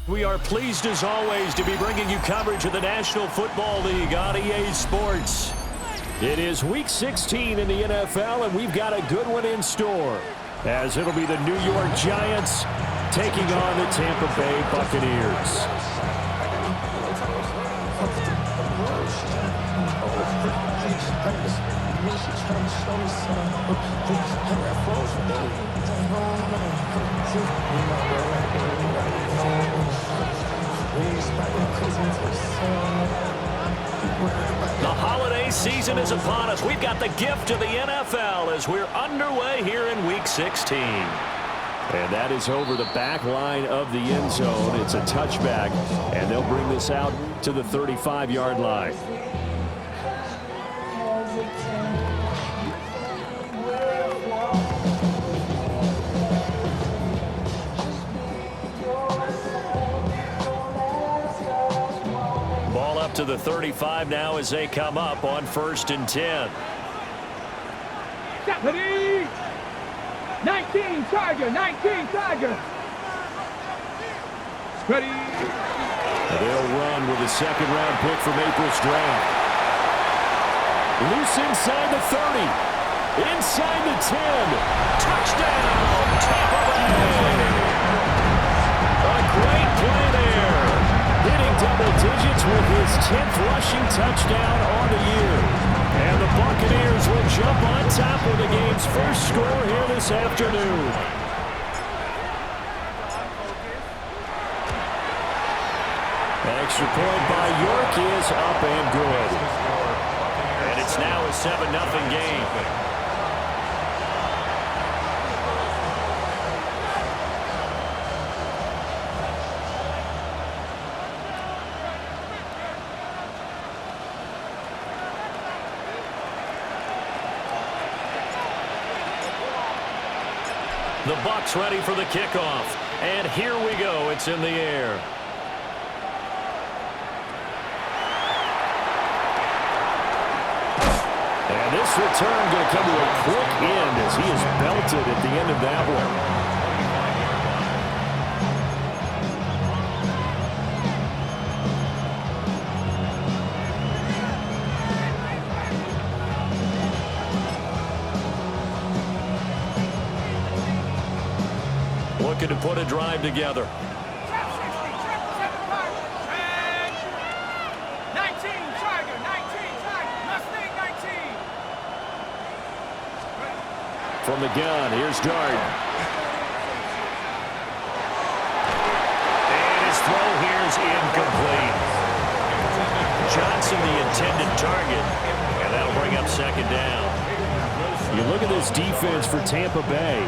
We are pleased as always to be bringing you coverage of the National Football League on EA Sports. It is Week 16 in the NFL, and we've got a good one in store, as it'll be the New York Giants taking on the Tampa Bay Buccaneers. The holiday season is upon us. We've got the gift of the NFL as we're underway here in Week 16. And that is over the back line of the end zone. It's a touchback, and they'll bring this out to the 35-yard line. Ball up to the 35 now as they come up on 1st and 10. Deputy! 19 Tiger, 19 Tiger. Ready. They'll run with a second-round pick from April's draft. Loose inside the 30. Inside the 10. Touchdown, Tampa Bay. A great play there. Hitting double digits with his 10th rushing touchdown on the year. And the Buccaneers will jump on top of the game's first score here this afternoon. Extra point by York is up and good. And it's now a 7-0 game. The Bucs ready for the kickoff. And here we go. It's in the air. And this return going to come to a quick end as he is belted at the end of that one. Looking to put a drive together. 19 Tiger, 19 Tiger, Mustang 19. From the gun, here's Dart. And his throw here is incomplete. Johnson, the intended target, and that'll bring up 2nd down. You look at this defense for Tampa Bay.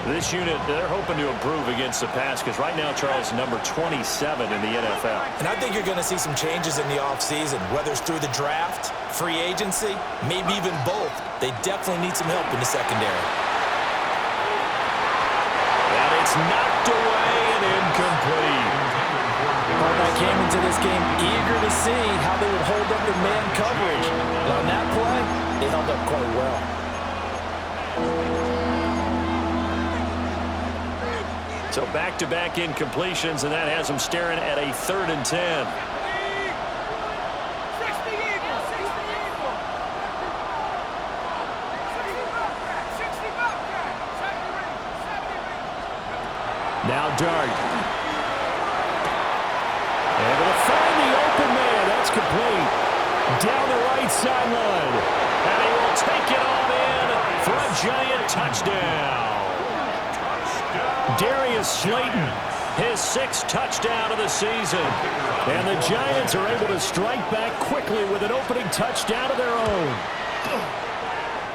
This unit, they're hoping to improve against the pass because right now, Charles, number 27 in the NFL. And I think you're going to see some changes in the offseason, whether it's through the draft, free agency, maybe even both. They definitely need some help in the secondary. And it's knocked away and incomplete. I came into this game eager to see how they would hold up in man coverage. And on that play, they held up quite well. So back-to-back incompletions, and that has them staring at a 3rd and 10. Now Dart. Able to find the open man. That's complete. Down the right sideline. And he will take it on in for a Giant touchdown. Darius Slayton, his 6th touchdown of the season. And the Giants are able to strike back quickly with an opening touchdown of their own.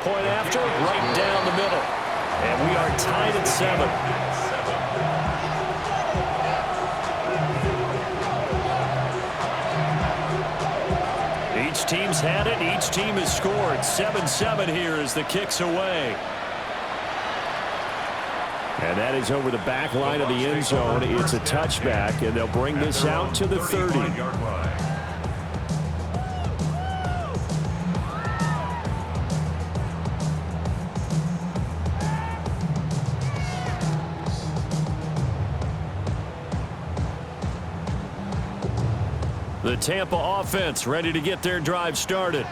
Point after, right down the middle. And we are tied at 7. Each team's had it. Each team has scored. 7-7 here as the kick's away. And that is over the back line of the end zone. It's a touchback, and they'll bring this out to the 30. The Tampa offense ready to get their drive started.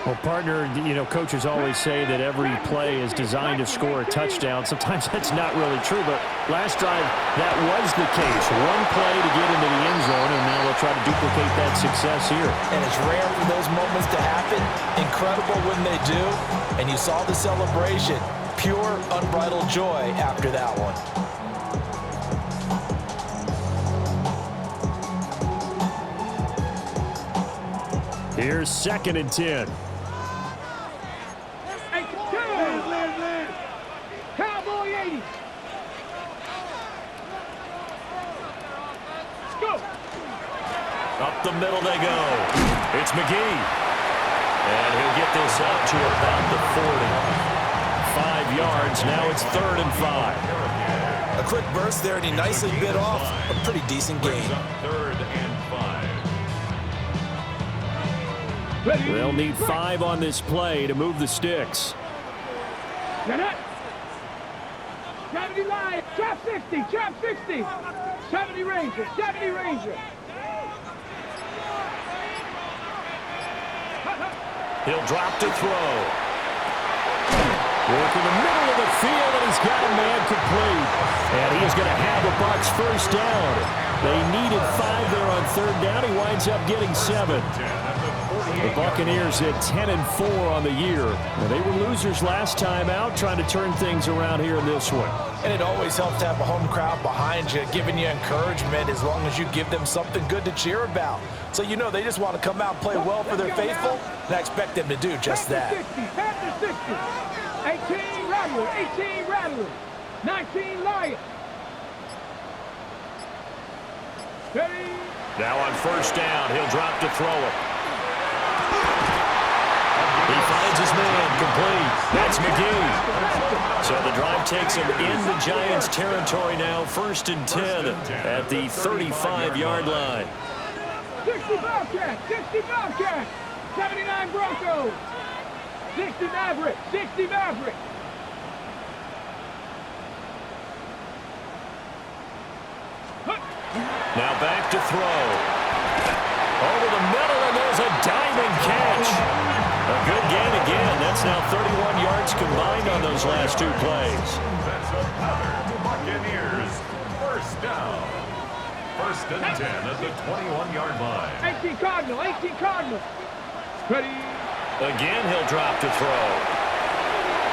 Well, partner, coaches always say that every play is designed to score a touchdown. Sometimes that's not really true, but last drive, that was the case. One play to get into the end zone, and now they'll try to duplicate that success here. And it's rare for those moments to happen. Incredible when they do. And you saw the celebration. Pure, unbridled joy after that one. Here's 2nd and 10. Cowboy 80. Go. Up the middle they go. It's McGee. And he'll get this up to about the 40. 5 yards. Now it's 3rd and 5. A quick burst there, and he nicely bit off a pretty decent gain. 3rd and 5. They'll need 5 on this play to move the sticks. Get it. 70 line. Trap 60. Trap 60. 70 Ranger. 70 Ranger. He'll drop to throw. Work in the middle of the field, and he's got a man complete. And he is going to have a Bucs first down. They needed 5 there on 3rd down. He winds up getting 7. The Buccaneers at 10-4 on the year. And they were losers last time out, trying to turn things around here in this one. And it always helps to have a home crowd behind you, giving you encouragement as long as you give them something good to cheer about. So they just want to come out and play well for their faithful, and I expect them to do just that. 18 Rattler, 18 Rattler, 19 Lion. Now on 1st down, he'll drop to throw it. He finds his man complete. That's McGee. So the drive takes him in the Giants' territory now. 1st and 10 at the 35-yard line. 60 Bobcat, 60 Bobcat, 79 Broncos, 60 Maverick, 60 Maverick. Now back to throw. Over the middle, and there's a diving catch. A good gain again. That's now 31 yards combined on those last 2 plays. That's another Buccaneers first down. 1st and 10 at the 21-yard line. 18 Cardinal, 18 Cardinal. Ready. Again, he'll drop to throw.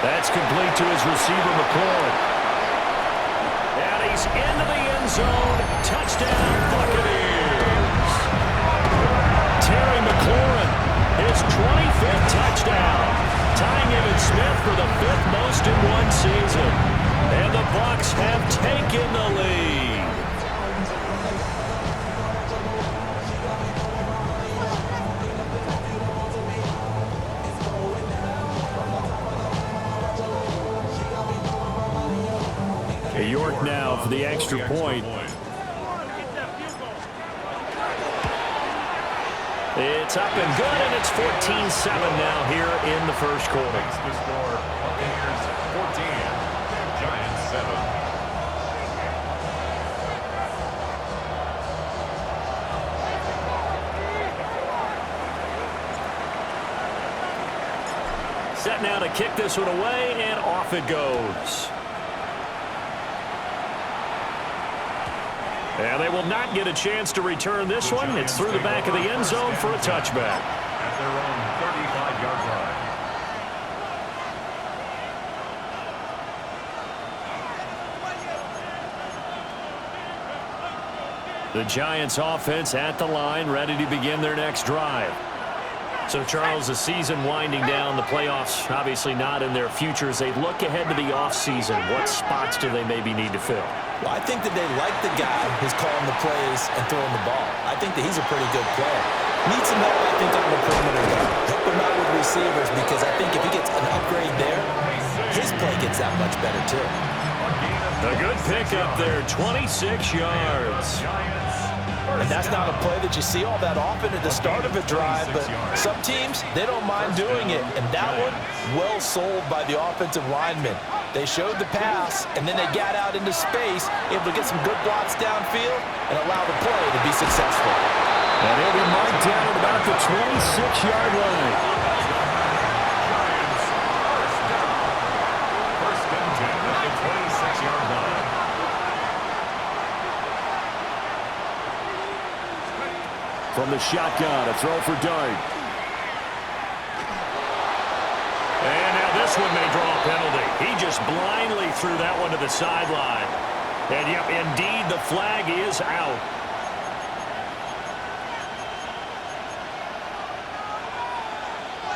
That's complete to his receiver, McLaurin. And he's into the end zone. Touchdown, Buccaneers. Terry McLaurin, his 25th touchdown, tying Emmitt Smith for the 5th most in one season. And the Bucs have taken the lead. York now for the extra point. It's up and good, and it's 14-7 now here in the first quarter. The score, Buccaneers 14, Giants 7. Set now to kick this one away, and off it goes. And they will not get a chance to return this one. It's through the back of the end zone for a touchback. At their own 35-yard line. The Giants offense at the line, ready to begin their next drive. So, Charles, the season winding down, the playoffs obviously not in their future. As they look ahead to the offseason, what spots do they maybe need to fill? Well, I think that they like the guy who's calling the plays and throwing the ball. I think that he's a pretty good player. Needs some help, I think, on the perimeter, though. Help him out with receivers, because I think if he gets an upgrade there, his play gets that much better, too. A good pickup there, 26 yards. And that's not a play that you see all that often at the start of a drive, but some teams, they don't mind doing it. And that one, well sold by the offensive lineman. They showed the pass, and then they got out into space, able to get some good blocks downfield and allow the play to be successful. And he'll be marked down at about the 26-yard line. Giants, first down. First and 10 at the 26-yard line. From the shotgun, a throw for Dart. And now this one may draw a penalty. He just blindly threw that one to the sideline. And, yep, indeed, the flag is out.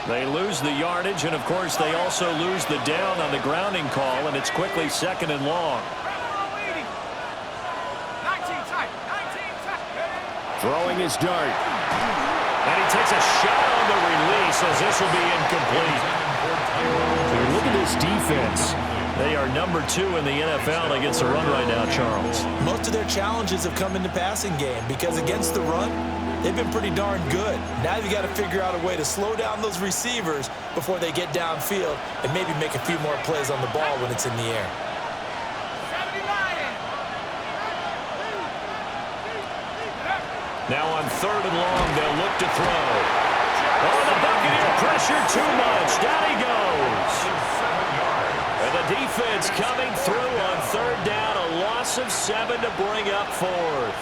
They lose the yardage, and, of course, they also lose the down on the grounding call, and it's quickly second and long. Throwing his Dart. And he takes a shot on the release as this will be incomplete. Look at this defense. They are number 2 in the NFL against the run right now, Charles. Most of their challenges have come in the passing game because against the run, they've been pretty darn good. Now you've got to figure out a way to slow down those receivers before they get downfield and maybe make a few more plays on the ball when it's in the air. Now on third and long, they'll look to throw. Oh, the Buccaneer pressure too much. Down he goes. And the defense coming through on third down. A loss of 7 to bring up fourth.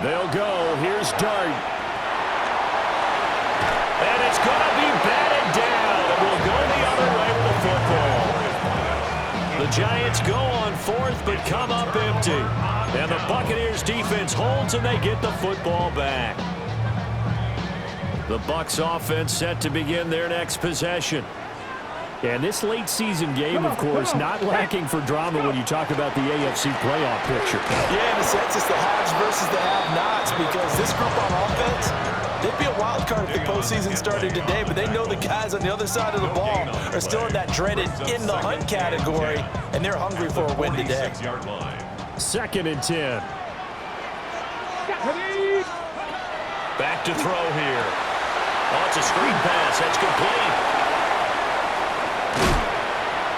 They'll go. Here's Dart. And it's going to be batted down. It will go the other way with the football. The Giants go on fourth but come up empty. And the Buccaneers defense holds and they get the football back. The Bucs offense set to begin their next possession. And this late season game, of course, not lacking for drama when you talk about the AFC playoff picture. Yeah, in a sense, it's the haves versus the have-nots because this group on offense, they'd be a wild card if the postseason started today, but they know the guys on the other side of the ball are still in that dreaded in the hunt category, and they're hungry for a win today. Second and 10. Back to throw here. Oh, it's a screen pass. That's complete.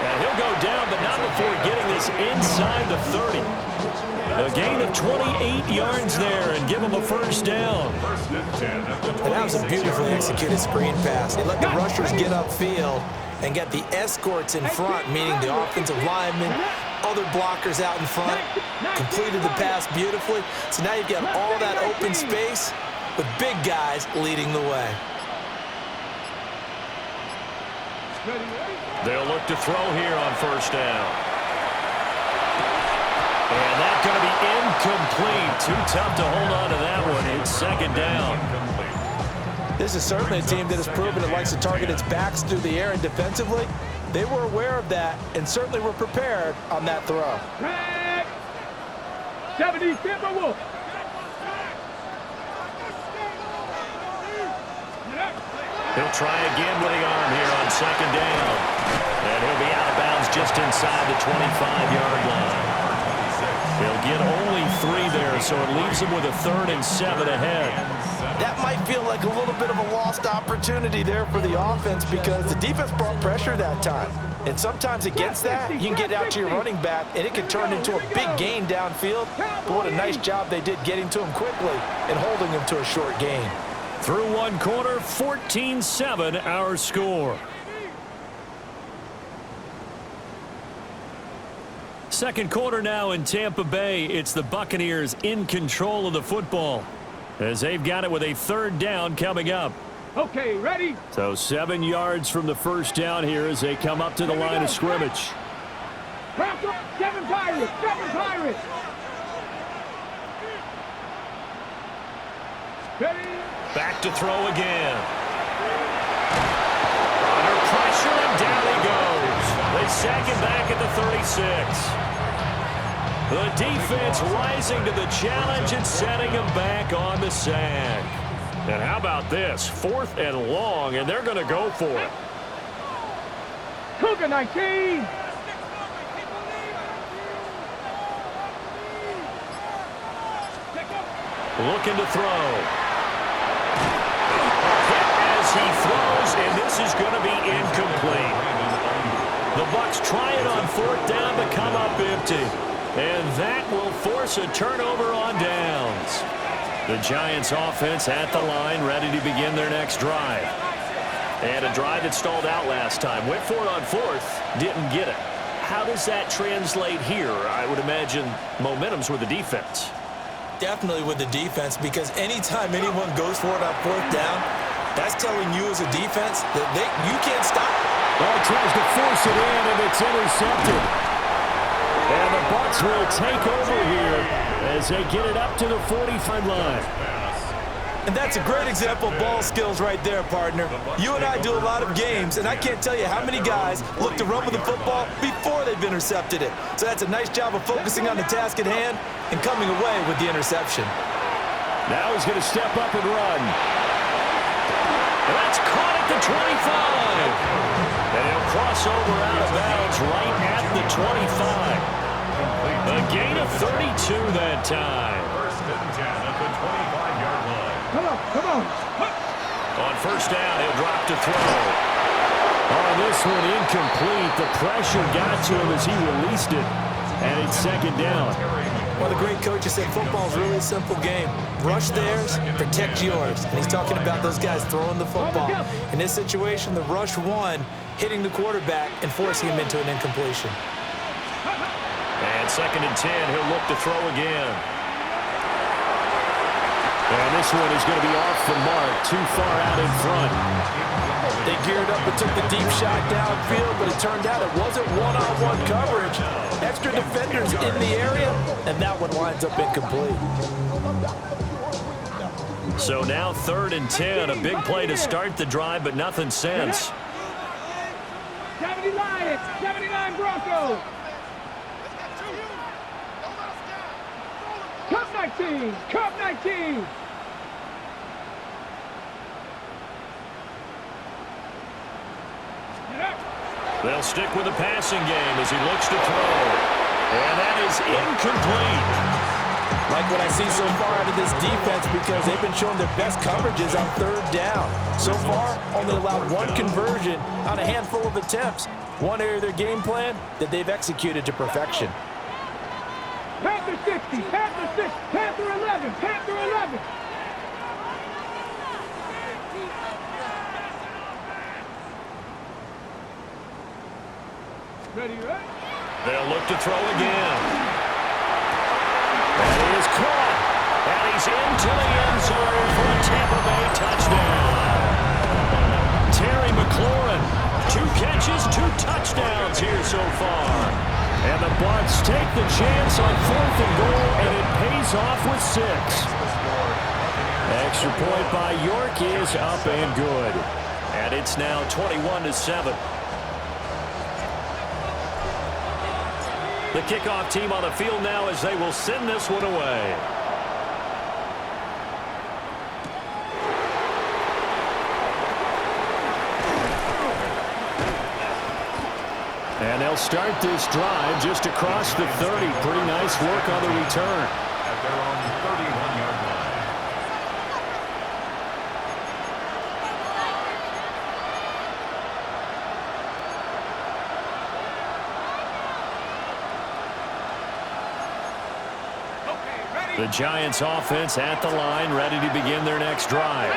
And he'll go down, but not before getting this inside the 30. A gain of 28 yards there and give him a first down. And that was a beautifully executed screen pass. They let the rushers get upfield and get the escorts in front, meaning the offensive linemen, other blockers out in front, completed the pass beautifully. So now you've got all that open space with big guys leading the way. They'll look to throw here on first down. And that's going to be incomplete. Too tough to hold on to that one. It's second down. This is certainly a team that has proven it likes to target its backs through the air, and defensively, they were aware of that and certainly were prepared on that throw. 70 Timberwolves. He'll try again with the arm here on second down. And he'll be out of bounds just inside the 25-yard line. They'll get only 3 there, so it leaves them with a 3rd and 7 ahead. That might feel like a little bit of a lost opportunity there for the offense because the defense brought pressure that time. And sometimes against that, you can get out to your running back, and it can turn into a big gain downfield. But what a nice job they did getting to him quickly and holding him to a short gain. Through one quarter, 14-7 our score. Second quarter now in Tampa Bay. It's the Buccaneers in control of the football as they've got it with a 3rd down coming up. Okay, ready? So 7 yards from the first down here as they come up to the line of scrimmage. Seven Pirates, 7 Pirates. Ready? Back to throw again. Under pressure, and down he goes. They sack him back at the 36. The defense rising to the challenge and setting him back on the sack. And how about this? 4th and long, and they're going to go for it. Cougar 19. Looking to throw. Hit as he throws, and this is going to be incomplete. The Bucs try it on 4th down to come up empty. And that will force a turnover on downs. The Giants offense at the line, ready to begin their next drive. And a drive that stalled out last time. Went for it on 4th, didn't get it. How does that translate here? I would imagine momentum's with the defense. Definitely with the defense, because anytime anyone goes for it on 4th down, that's telling you as a defense that you can't stop it. Well, he tries to force it in, and it's intercepted. And the Bucs will take over here as they get it up to the 45 line. And that's a great example of ball skills right there, partner. You and I do a lot of games, and I can't tell you how many guys look to run with the football before they've intercepted it. So that's a nice job of focusing on the task at hand and coming away with the interception. Now he's going to step up and run. And that's caught at the 25. And he'll cross over out of bounds right at the 25. A gain of 32 that time. 1st and 10 at the 25-yard line. Come on. On 1st down, he'll drop to throw. On this one, incomplete. The pressure got to him as he released it. And it's 2nd down. One of the great coaches said football's really a simple game. Rush theirs, protect yours. And he's talking about those guys throwing the football. In this situation, the rush won, hitting the quarterback and forcing him into an incompletion. And 2nd and 10, he'll look to throw again. And this one is going to be off the mark, too far out in front. They geared up and took the deep shot downfield, but it turned out it wasn't one-on-one coverage. Extra defenders in the area, and that one winds up incomplete. So now 3rd and 10, a big play to start the drive, but nothing since. 70 Lions, 79 Broncos. Cup 19, Cup 19. They'll stick with the passing game as he looks to throw. And that is incomplete. Like what I see so far out of this defense, because they've been showing their best coverages on 3rd down. So far, only allowed one conversion on a handful of attempts. One area of their game plan that they've executed to perfection. Panther 60, Panther 6, Panther 11, Panther 11. Ready, right? They'll look to throw again. And he is caught. And he's into the end zone for a Tampa Bay touchdown. Terry McLaurin, 2 catches, 2 touchdowns here so far. And the Bucs take the chance on 4th and goal, and it pays off with 6. Extra point by York is up and good. And it's now 21-7. The kickoff team on the field now as they will send this one away. And they'll start this drive just across the 30. Pretty nice work on the return. At their own 31-yard line. The Giants offense at the line, ready to begin their next drive.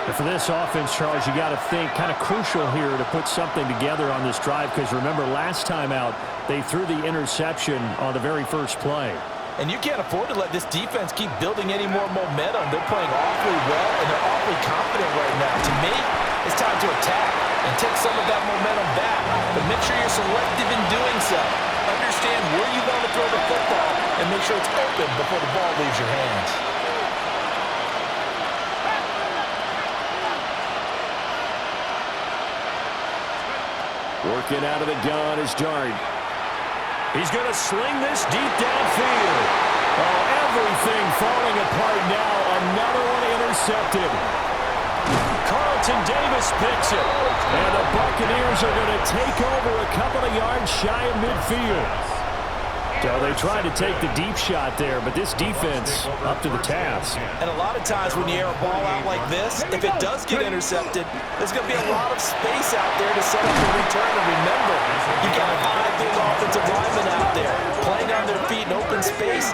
And for this offense, Charles, you got to think kind of crucial here to put something together on this drive, because remember last time out they threw the interception on the very first play. And you can't afford to let this defense keep building any more momentum. They're playing awfully well, and they're awfully confident right now. To me, it's time to attack and take some of that momentum back. But make sure you're selective in doing so. Understand where you want to throw the football and make sure it's open before the ball leaves your hands. Working out of the gun is Dart. He's going to sling this deep downfield. Oh, everything falling apart now. Another one intercepted. Carlton Davis picks it. And the Buccaneers are going to take over a couple of yards shy of midfield. So they tried to take the deep shot there, but this defense up to the task. And a lot of times when you air a ball out like this, if it does get intercepted, there's going to be a lot of space out there to set up the return. And remember, you've got 5 big offensive linemen out there playing on their feet in open space.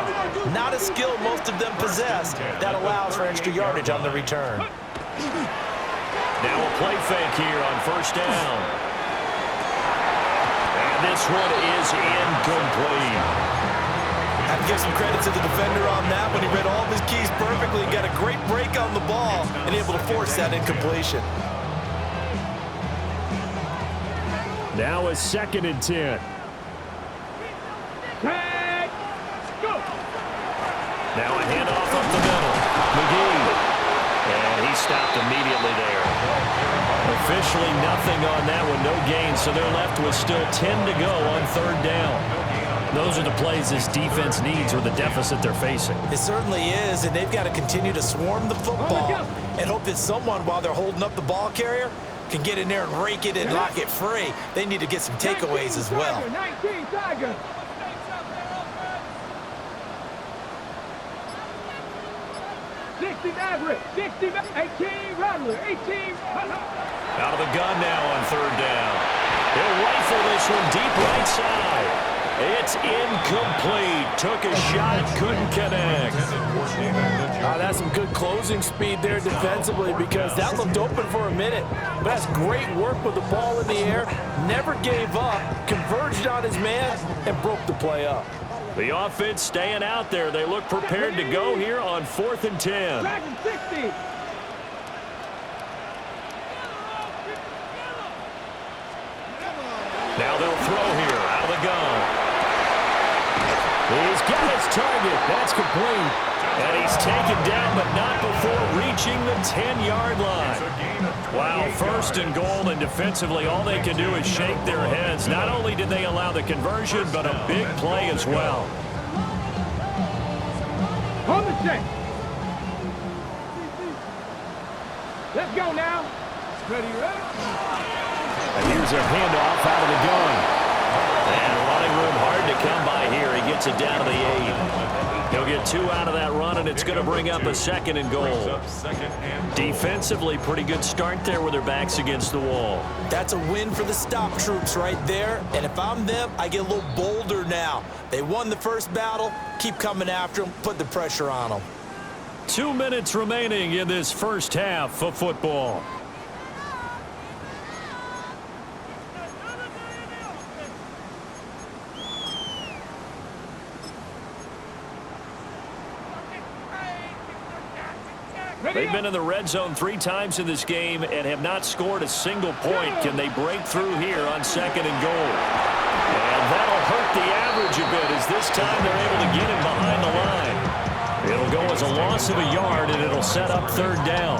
Not a skill most of them possess that allows for extra yardage on the return. Now a play fake here on first down. And this one is incomplete. I have to give some credit to the defender on that when he read all of his keys perfectly, got a great break on the ball, and able to force that incompletion. Now a 2nd and 10. Tag. Go. Now a handoff up the middle. McGee. And he stopped immediately there. Officially nothing on that one, no gain, so they're left with still 10 to go on 3rd down. Those are the plays this defense needs with the deficit they're facing. It certainly is, and they've got to continue to swarm the football and hope that someone, while they're holding up the ball carrier, can get in there and rake it and lock it free. They need to get some takeaways as well. 19 Tiger. 60 Maverick, 60, 18 Rattler, 18. Out of the gun now on 3rd down. He'll rifle this one deep right side. It's incomplete. Took a shot, couldn't connect. That's some good closing speed there defensively because that looked open for a minute. But that's great work with the ball in the air. Never gave up, converged on his man, and broke the play up. The offense staying out there. They look prepared to go here on 4th and 10. Dragon 60. Now they'll throw here out of the gun. He's got his target. That's complete. And he's taken down, but not before reaching the 10-yard line. Wow, 1st and goal, and defensively all they can do is shake their heads. Not only did they allow the conversion, but a big play as well. On the check. Let's go now. Ready, ready. And here's a handoff out of the gun. And running room hard to come by here. He gets it down to the 8. He'll get 2 out of that run, and it's going to bring up a 2nd and goal. Defensively, pretty good start there with their backs against the wall. That's a win for the stop troops right there. And if I'm them, I get a little bolder now. They won the first battle. Keep coming after them. Put the pressure on them. 2 minutes remaining in this first half of football. They've been in the red zone 3 times in this game and have not scored a single point. Can they break through here on 2nd and goal? And that'll hurt the average a bit as this time they're able to get him behind the line. It'll go as a loss of a yard, and it'll set up 3rd down.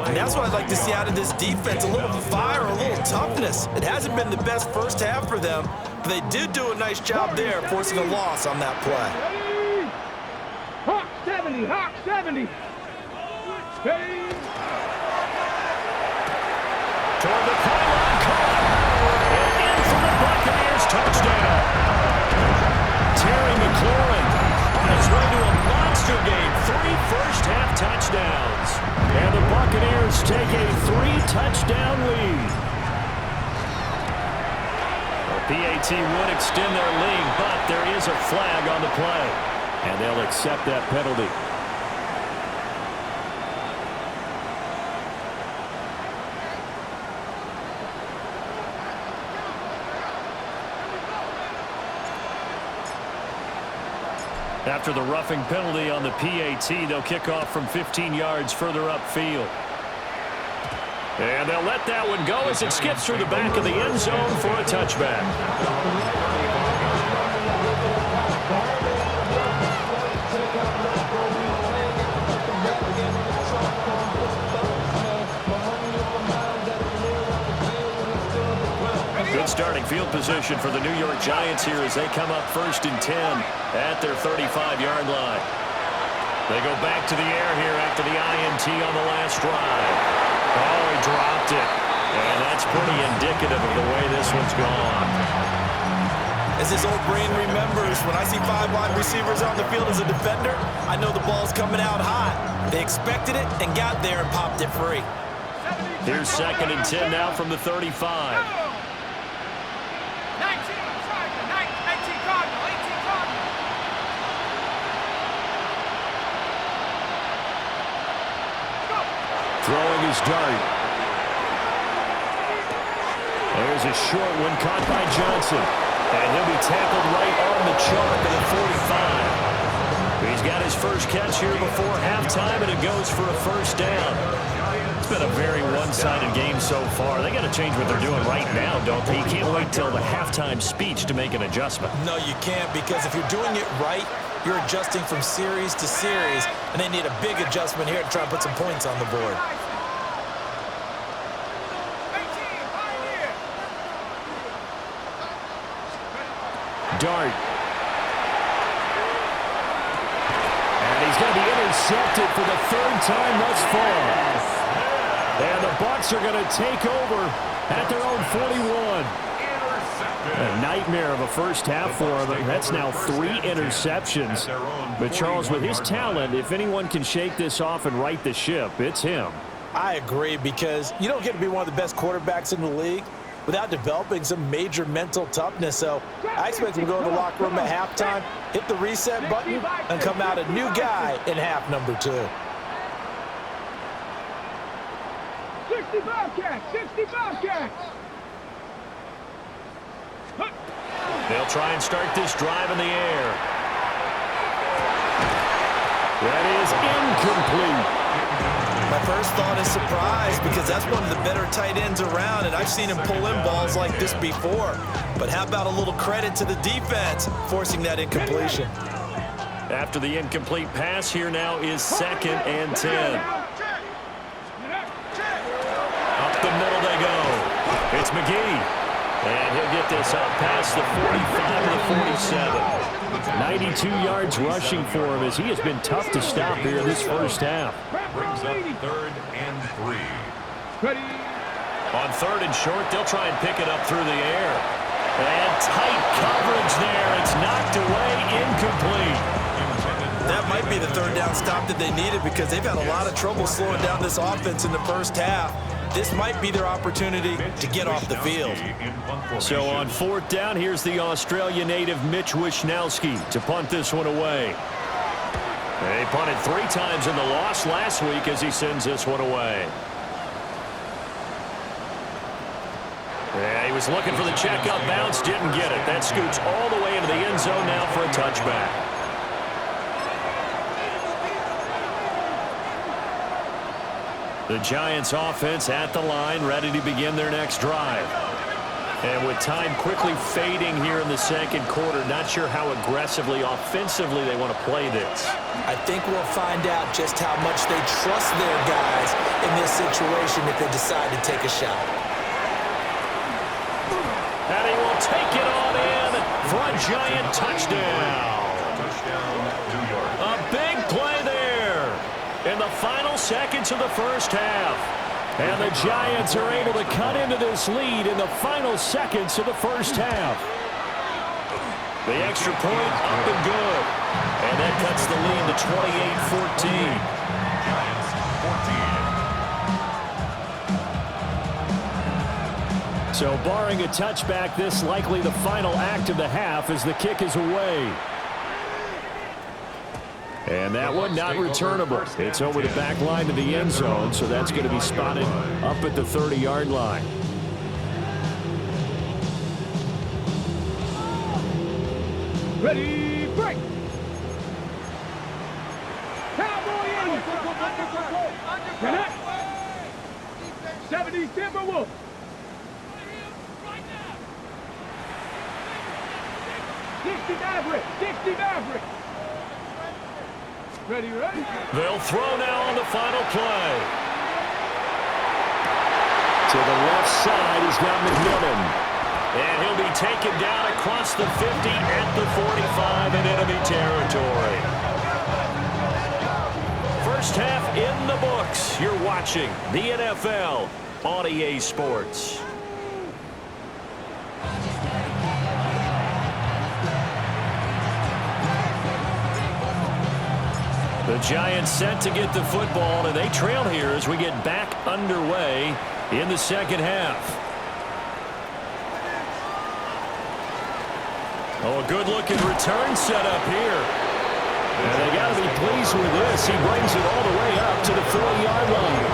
And that's what I'd like to see out of this defense, a little fire, a little toughness. It hasn't been the best first half for them, but they did do a nice job there forcing a loss on that play. Hawk 70, Hawk 70. Toward the pylon, caught. And in for the Buccaneers, touchdown. Terry McLaurin on his way to a monster game. 3 first-half touchdowns. And the Buccaneers take a 3-touchdown lead. The PAT would extend their lead, but there is a flag on the play. And they'll accept that penalty. After the roughing penalty on the PAT, they'll kick off from 15 yards further upfield. And they'll let that one go as it skips through the back of the end zone for a touchback. Good starting field position for the New York Giants here as they come up 1st and 10 at their 35-yard line. They go back to the air here after the INT on the last drive. Oh, he dropped it. And that's pretty indicative of the way this one's gone. As his old brain remembers, when I see 5 wide receivers on the field as a defender, I know the ball's coming out hot. They expected it and got there and popped it free. Here's 2nd and 10 now from the 35. 19 Cardinal, 18 Cardinal. Throwing his dart. There's a short one caught by Johnson. And he'll be tackled right on the chalk at the 45. He's got his first catch here before halftime, and it goes for a first down. It's been a very one-sided game so far. They got to change what they're doing right now, don't they? You can't wait till the halftime speech to make an adjustment. No, you can't, because if you're doing it right, you're adjusting from series to series, and they need a big adjustment here to try and put some points on the board. Dart. And he's going to be intercepted for the 3rd time thus far. And the Bucs are going to take over at their own 41. A nightmare of a first half for him. That's now 3 interceptions. But Charles, with his talent, if anyone can shake this off and right the ship, it's him. I agree, because you don't get to be one of the best quarterbacks in the league without developing some major mental toughness. So I expect him to go to the locker room at halftime, hit the reset button, and come out a new guy in half number 2. 65 cats, 65 cats. They'll try and start this drive in the air. That is incomplete. My first thought is surprise, because that's one of the better tight ends around, and I've seen him pull in balls like this before. But how about a little credit to the defense forcing that incompletion? After the incomplete pass, here now is 2nd and 10. Up the middle they go. It's McGee. And he'll get this up past the 45 to the 47. 92 yards rushing for him, as he has been tough to stop here in this first half. Brings up 3rd and 3. Ready. On 3rd and short, they'll try and pick it up through the air. And tight coverage there. It's knocked away, incomplete. That might be the 3rd down stop that they needed, because they've had a lot of trouble slowing down this offense in the first half. This might be their opportunity to get off the field. So on 4th down, here's the Australia native Mitch Wishnowsky to punt this one away. They punted 3 times in the loss last week as he sends this one away. Yeah, he was looking for the checkup bounce, didn't get it. That scoots all the way into the end zone now for a touchback. The Giants offense at the line, ready to begin their next drive. And with time quickly fading here in the 2nd quarter, not sure how aggressively, offensively they want to play this. I think we'll find out just how much they trust their guys in this situation if they decide to take a shot. And he will take it on in for a Giant touchdown. New York. A big play there in the final seconds of the first half. And the Giants are able to cut into this lead in the final seconds of the first half. The extra point up and good. And that cuts the lead to 28-14. So barring a touchback, this likely the final act of the half as the kick is away. And that one not returnable. It's over the back line to the end zone, so that's going to be spotted up at the 30-yard line. Ready, break. Cowboy in. Connect. 70 Timberwolves. Maverick. 60 Maverick. Ready, ready. They'll throw now on the final play. To the left side, he's got McMillan. And he'll be taken down across the 50 at the 45 in enemy territory. First half in the books. You're watching the NFL on EA Sports. The Giants set to get the football, and they trail here as we get back underway in the second half. Oh, a good-looking return set up here. And they got to be pleased with this. He brings it all the way up to the 40-yard line.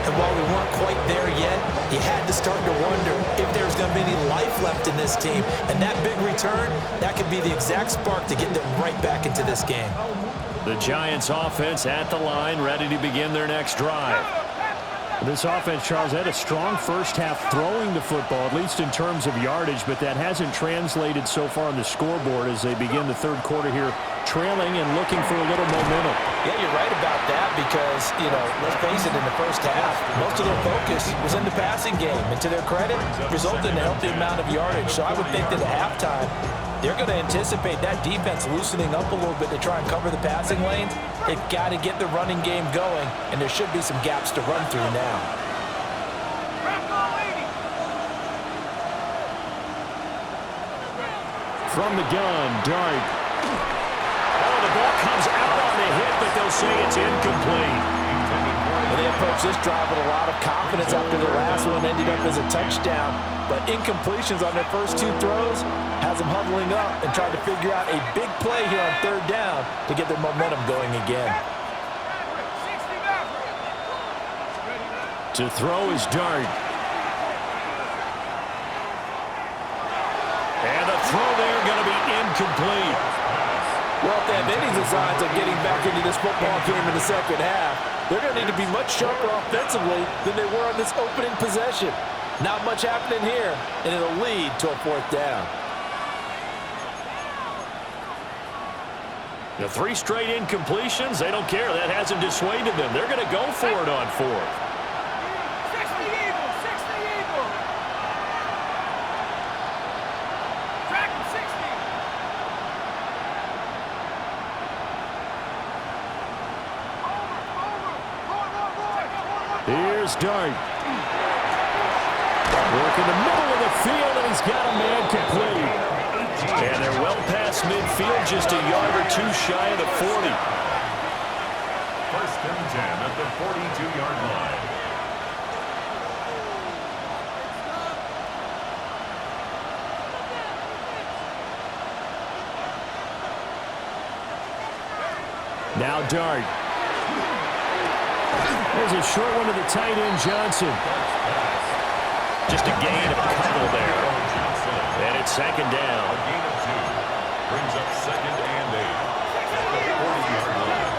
And while we weren't quite there yet, you had to start to wonder if there's going to be any life left in this team. And that big return, that could be the exact spark to get them right back into this game. The Giants offense at the line, ready to begin their next drive. This offense, Charles, had a strong first half throwing the football, at least in terms of yardage, but that hasn't translated so far on the scoreboard as they begin the third quarter here, trailing and looking for a little momentum. Yeah, you're right about that because, let's face it, in the first half, most of their focus was in the passing game. And to their credit, resulted in a healthy amount of yardage. So I would think that at halftime, they're going to anticipate that defense loosening up a little bit to try and cover the passing lanes. They've got to get the running game going, and there should be some gaps to run through now. From the gun, Dart. Oh, the ball comes out on the hit, but they'll say it's incomplete. Well, they approached this drive with a lot of confidence after the last one ended up as a touchdown. But incompletions on their first two throws has them huddling up and trying to figure out a big play here on third down to get their momentum going again. To throw is Dart. And the throw there going to be incomplete. Well, if they have any designs of getting back into this football game in the second half, they're going to need to be much sharper offensively than they were on this opening possession. Not much happening here, and it'll lead to a fourth down. The 3 straight incompletions, they don't care. That hasn't dissuaded them. They're going to go for it on fourth. 60 Eagle, 60 Eagle. Track him, 60. Here's Dart. Work in the middle of the field, and he's got a man complete. And they're well past midfield, just a yard or two shy of the 40. First and 10 at the 42-yard line. Now Dart. There's a short one to the tight end, Johnson. Just a gain of a couple there. And it's second down. A gain of 2 brings up second and 8 at the 40-yard line.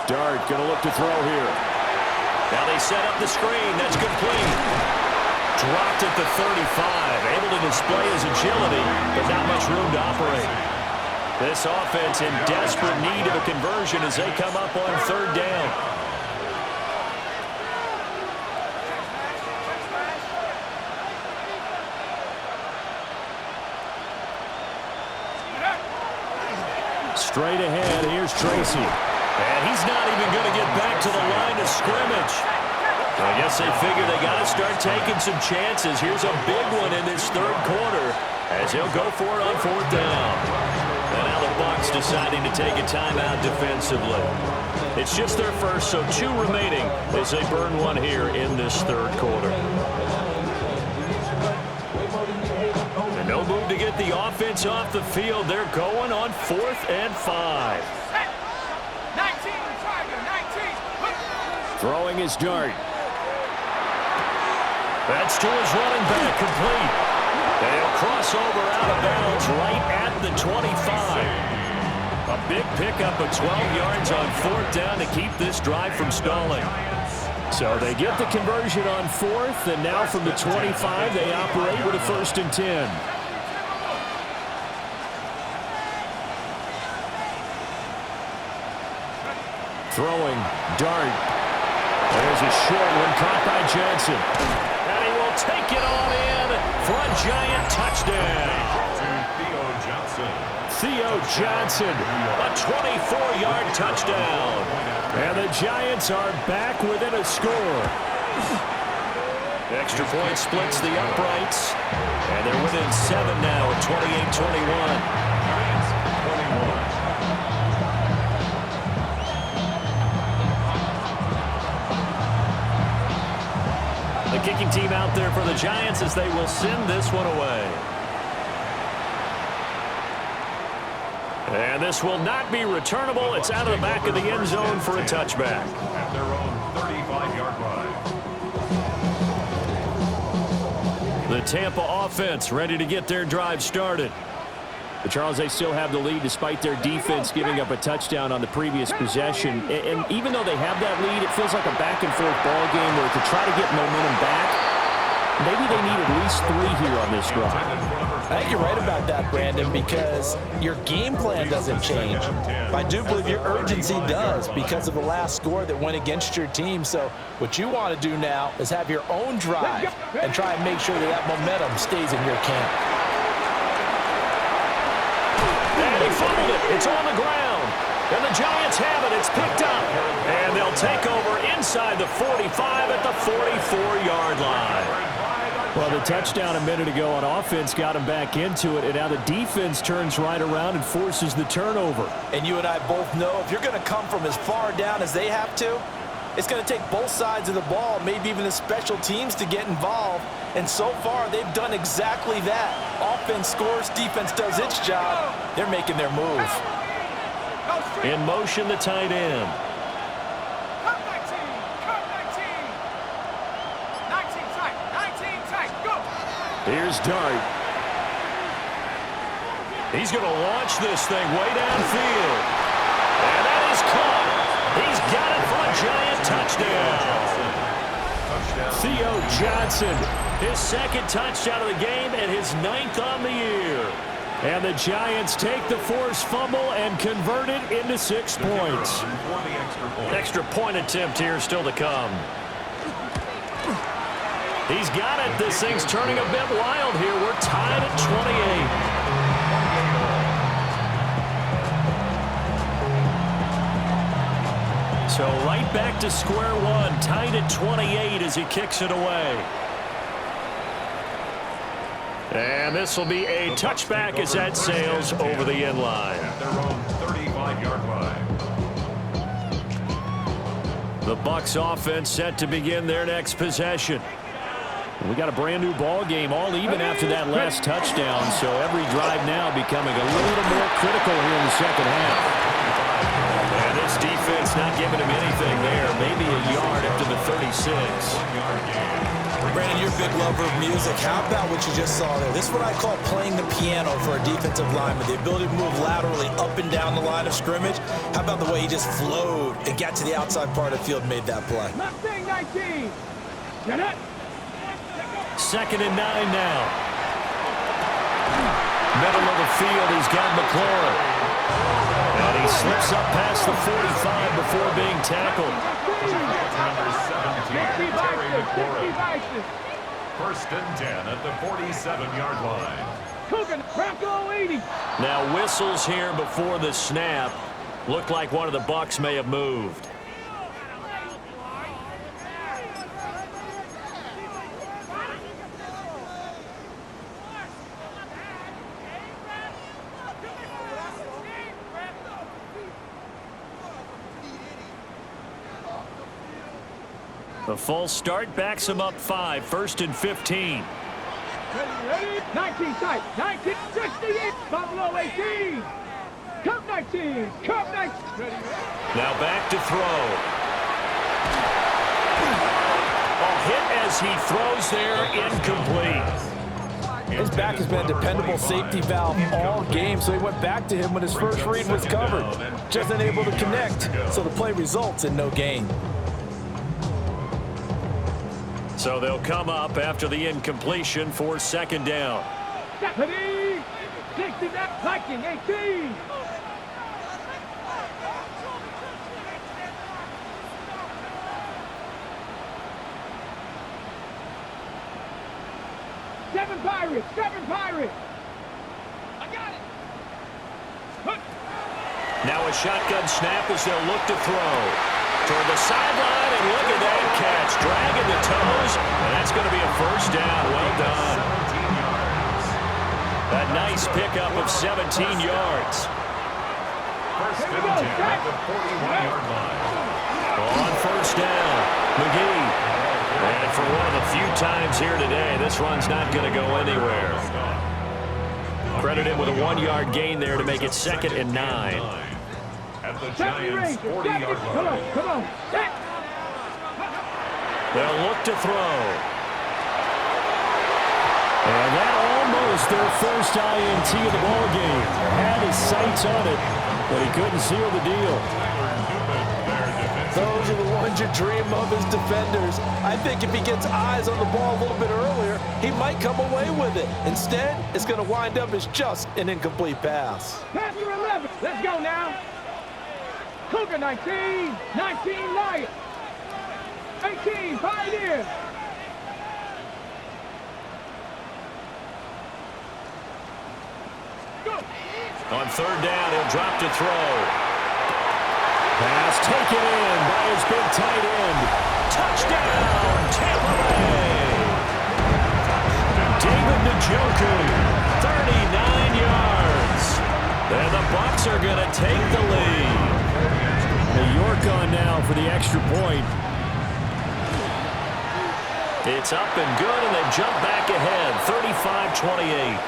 Dart going to look to throw here. Now they set up the screen. That's complete. Dropped at the 35. Able to display his agility, but not much room to operate. This offense in desperate need of a conversion as they come up on third down. Straight ahead, here's Tracy. And he's not even going to get back to the line of scrimmage. I guess they figure they got to start taking some chances. Here's a big one in this third quarter as he'll go for it on fourth down. And now the Bucs deciding to take a timeout defensively. It's just their first, so 2 remaining as they burn one here in this third quarter. And no move to get the offense off the field. They're going on 4th and 5. 19, Tiger, 19. Throwing his Dart. That's to his running back, complete. And he'll cross over out of bounds right at the 25. A big pickup of 12 yards on fourth down to keep this drive from stalling. So they get the conversion on fourth, and now from the 25, they operate with a 1st and 10. Throwing, Dart. There's a short one caught by Johnson. And he will take it on in for a Giant touchdown. To Theo Johnson. Theo Johnson, a 24-yard touchdown. And the Giants are back within a score. Extra point splits the uprights. And they're within 7 now at 28-21. The kicking team out there for the Giants as they will send this one away. And this will not be returnable. It's out of the back of the end zone for a touchback. At their own 35-yard line. The Tampa offense ready to get their drive started. But Charles, they still have the lead despite their defense giving up a touchdown on the previous possession. And even though they have that lead, it feels like a back-and-forth ball game where to try to get momentum back, maybe they need at least 3 here on this drive. I think you're right about that, Brandon, because your game plan doesn't change. But I do believe your urgency does because of the last score that went against your team. So what you want to do now is have your own drive and try and make sure that that momentum stays in your camp. And he fumbled it. It's on the ground. And the Giants have it. It's picked up. And they'll take over inside the 45 at the 44-yard line. Well, the touchdown a minute ago on offense got him back into it, and now the defense turns right around and forces the turnover. And you and I both know if you're going to come from as far down as they have to, it's going to take both sides of the ball, maybe even the special teams to get involved. And so far, they've done exactly that. Offense scores, defense does its job. They're making their move. In motion, the tight end. Here's Dart. He's going to launch this thing way downfield. And that is caught. He's got it for a Giant touchdown. Theo Johnson, his second touchdown of the game and his 9th on the year. And the Giants take the forced fumble and convert it into 6 points. Extra point attempt here still to come. He's got it. This thing's turning a bit wild here. We're tied at 28. So right back to square one. Tied at 28 as he kicks it away. And this will be a touchback as that sails over the end line. At their own 35-yard line. The Bucs offense set to begin their next possession. We got a brand new ball game, all even after that last touchdown, so every drive now becoming a little more critical here in the second half. And this defense not giving him anything there, maybe a yard up to the 36. Brandon, you're a big lover of music. How about what you just saw there? This is what I call playing the piano for a defensive lineman, the ability to move laterally up and down the line of scrimmage. How about the way he just flowed and got to the outside part of the field and made that play? 19. Get it. 2nd and 9 now. Middle of the field, he's got McLaurin. And he slips up past the 45 before being tackled. Number 17, Terry McLaurin. 1st and 10 at the 47-yard line. Cooking, Bronco 80. Now whistles here before the snap. Looked like one of the Bucs may have moved. The false start backs him up 5. 1st and 15. Ready. 19 tight. 19, 68. Buffalo 18. Cup 19. Cup 19. Ready. Now back to throw. A hit as he throws there, incomplete. His back has been a dependable safety valve all game, so he went back to him when his first read was covered. Just unable to connect, so the play results in no gain. So they'll come up after the incompletion for 2nd down. Deputy. 60, Viking 18. Seven Pirates. I got it. Now a shotgun snap as they'll look to throw. Toward the sideline, and look at that catch. Dragging the toes, and that's going to be a first down. Well done. A nice pickup of 17 yards. First and 10 at the 41-yard line. On first down, McGee. And for one of the few times here today, this run's not going to go anywhere. Credit him with a 1-yard gain there to make it 2nd and 9. At the Giants' 40-yard line. Come on. Set. They'll look to throw. And that almost their first INT of the ball game. Had his sights on it, but he couldn't seal the deal. Those are the ones you dream of as defenders. I think if he gets eyes on the ball a little bit earlier, he might come away with it. Instead, it's going to wind up as just an incomplete pass. Pass to 11. Let's go now. Cougar 19. 19 Lions. 18 Pioneers. Go. On third down, he'll drop to throw. Pass taken in by his big tight end. Touchdown, Tampa Bay. David Njoku, 39 yards. And the Bucs are going to take the lead. New York on now for the extra point. It's up and good, and they jump back ahead, 35-28.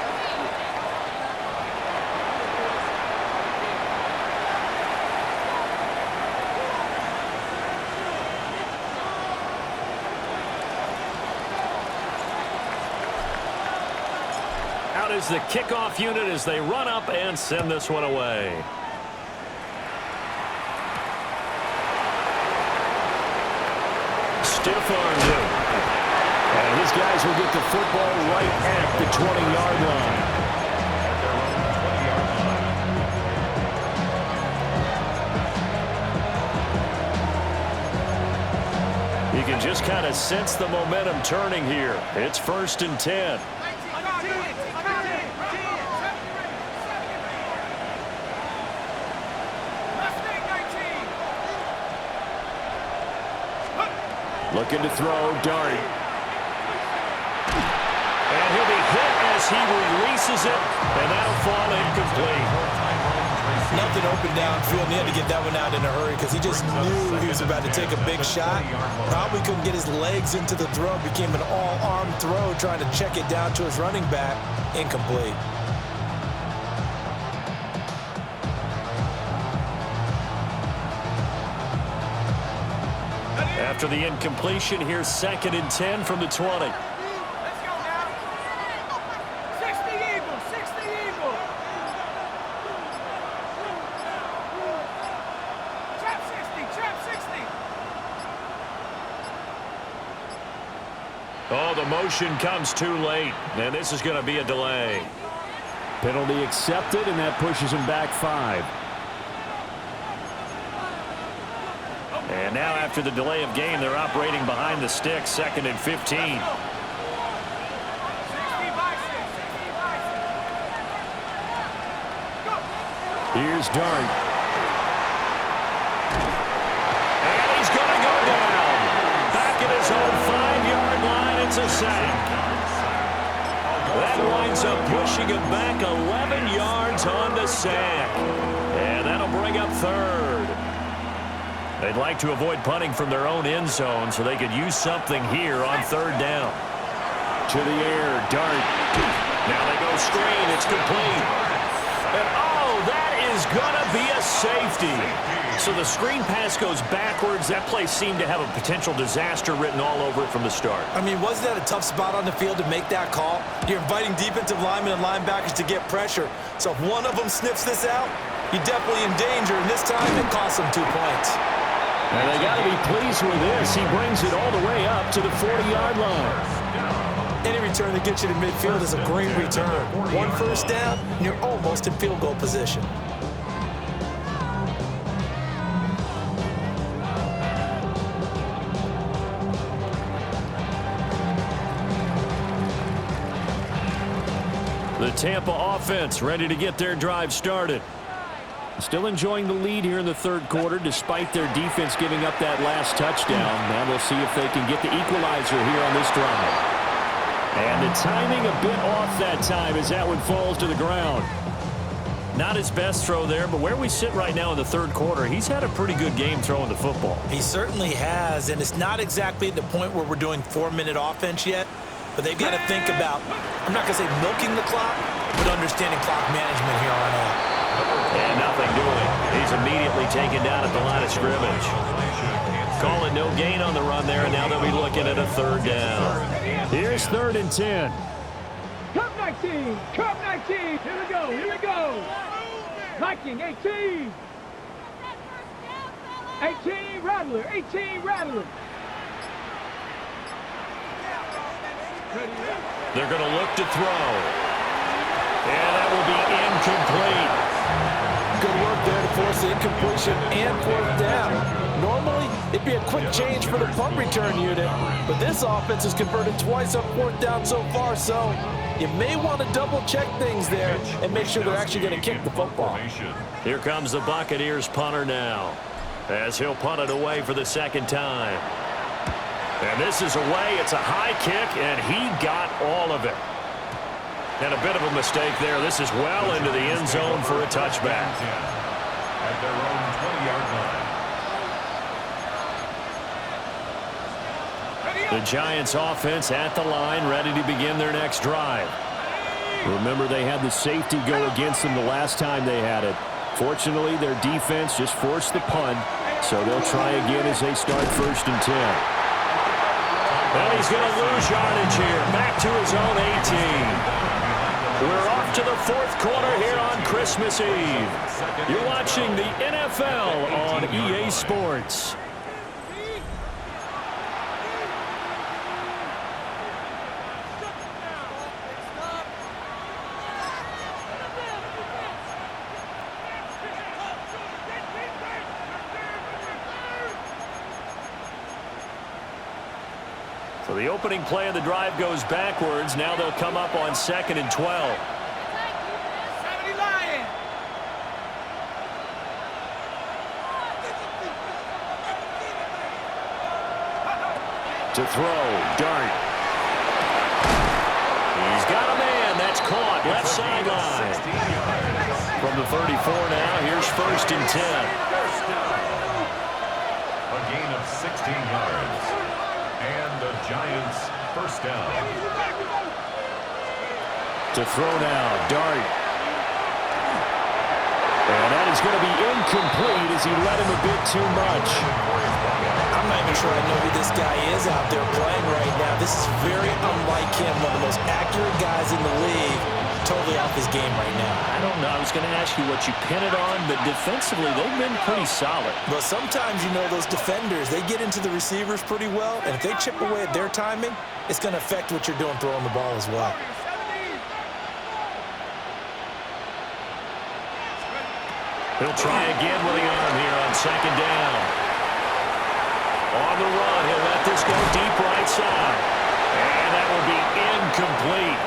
Out is the kickoff unit as they run up and send this one away. Stiff-armed him. And his guys will get the football right at the 20-yard line. You can just kind of sense the momentum turning here. It's 1st and 10. Looking to throw, Dart. And he'll be hit as he releases it, and that'll fall incomplete. Nothing open downfield, and he had to get that one out in a hurry because he just knew he was about to take a big shot. Probably couldn't get his legs into the throw. Became an all-arm throw, trying to check it down to his running back. Incomplete. After the incompletion, here's 2nd and 10 from the 20. Let's go now. 60 Eagles. 60 Eagles. Trap 60. Trap 60. Oh, the motion comes too late, and this is going to be a delay. Penalty accepted, and that pushes him back 5. And now after the delay of game, they're operating behind the sticks, 2nd and 15. 60 by 6. 60 by 6. Go. Here's Dart. And he's going to go down. Back at his own 5-yard line, it's a sack. That winds up pushing him back 11 yards on the sack. And that'll bring up 3rd. They'd like to avoid punting from their own end zone so they could use something here on 3rd down. To the air, Dart. Now they go screen. It's complete. And, oh, that is going to be a safety. So the screen pass goes backwards. That play seemed to have a potential disaster written all over it from the start. I mean, wasn't that a tough spot on the field to make that call? You're inviting defensive linemen and linebackers to get pressure. So if one of them sniffs this out, you're definitely in danger. And this time, it costs them 2 points. And they got to be pleased with this. He brings it all the way up to the 40-yard line. Any return that gets you to midfield is a great return. 1 first down, and you're almost in field goal position. The Tampa offense ready to get their drive started. Still enjoying the lead here in the third quarter despite their defense giving up that last touchdown. Now we'll see if they can get the equalizer here on this drive. And the timing a bit off that time as that one falls to the ground. Not his best throw there, but where we sit right now in the third quarter, he's had a pretty good game throwing the football. He certainly has, and it's not exactly at the point where we're doing 4-minute offense yet, but they've got to think about, I'm not going to say milking the clock, but understanding clock management here on out. And nothing doing. He's immediately taken down at the line of scrimmage. Calling no gain on the run there, and now they'll be looking at a third down. Here's 3rd and 10. Cup 19, Cup 19. Here we go, here we go. Viking 18. 18 Rattler, 18 Rattler. They're going to look to throw. And that will be incomplete. Good work there to force the incompletion and 4th down. Normally, it'd be a quick change for the punt return unit, but this offense has converted twice on 4th down so far, so you may want to double-check things there and make sure they're actually going to kick the football. Here comes the Buccaneers punter now, as he'll punt it away for the 2nd time. And this is away. It's a high kick, and he got all of it. And a bit of a mistake there. This is well into the end zone for a touchback. At their own 20-yard line. The Giants offense at the line, ready to begin their next drive. Remember, they had the safety go against them the last time they had it. Fortunately, their defense just forced the punt, so they'll try again as they start 1st and 10. And he's going to lose yardage here, back to his own 18. We're off to the 4th quarter here on Christmas Eve. You're watching the NFL on EA Sports. So the opening play of the drive goes backwards. Now they'll come up on 2nd and 12. To throw, Dart. He's got a man. That's caught. Left sideline. From the 34 now, here's 1st and 10. A gain of 16 yards. And the Giants 1st down. To throw now, Dart. And that is going to be incomplete as he led him a bit too much. I'm not even sure I know who this guy is out there playing right now. This is very unlike him, one of the most accurate guys in the league. Totally off his game right now. I don't know. I was going to ask you what you pin it on, but defensively, they've been pretty solid. Well, sometimes, you know, those defenders, they get into the receivers pretty well, and if they chip away at their timing, it's going to affect what you're doing throwing the ball as well. He'll try again with the arm here on 2nd down. On the run, he'll let this go deep right side. And that will be incomplete.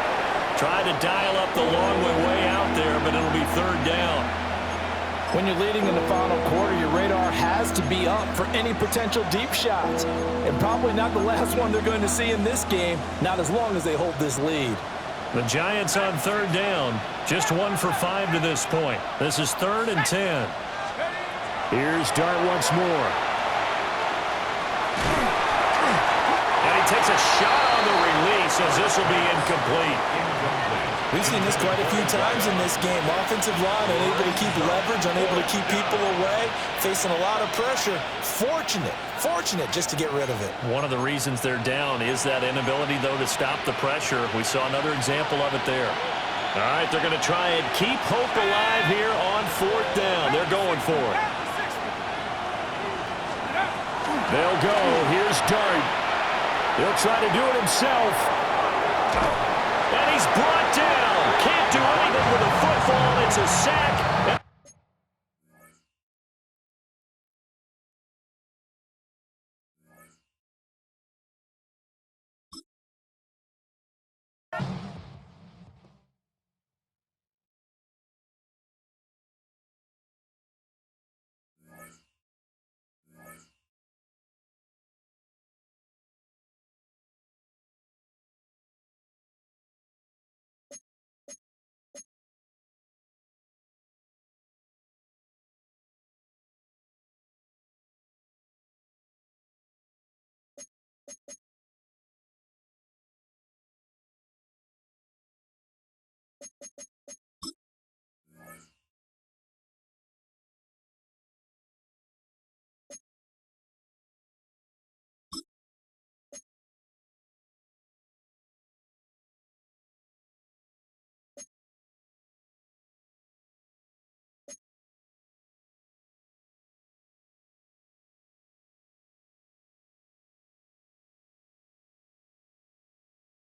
Tried to dial up the long way out there, but it'll be 3rd down. When you're leading in the final quarter, your radar has to be up for any potential deep shots. And probably not the last one they're going to see in this game, not as long as they hold this lead. The Giants on 3rd down, just 1 for 5 to this point. This is 3rd and 10. Here's Dart once more. And he takes a shot on the release as this will be incomplete. We've seen this quite a few times in this game. Offensive line unable to keep leverage, unable to keep people away, facing a lot of pressure. Fortunate just to get rid of it. One of the reasons they're down is that inability, though, to stop the pressure. We saw another example of it there. All right, they're going to try and keep hope alive here on 4th down. They're going for it. They'll go. Here's Dart. He'll try to do it himself. And he's brought down. Can't do anything with the football. It's a sack.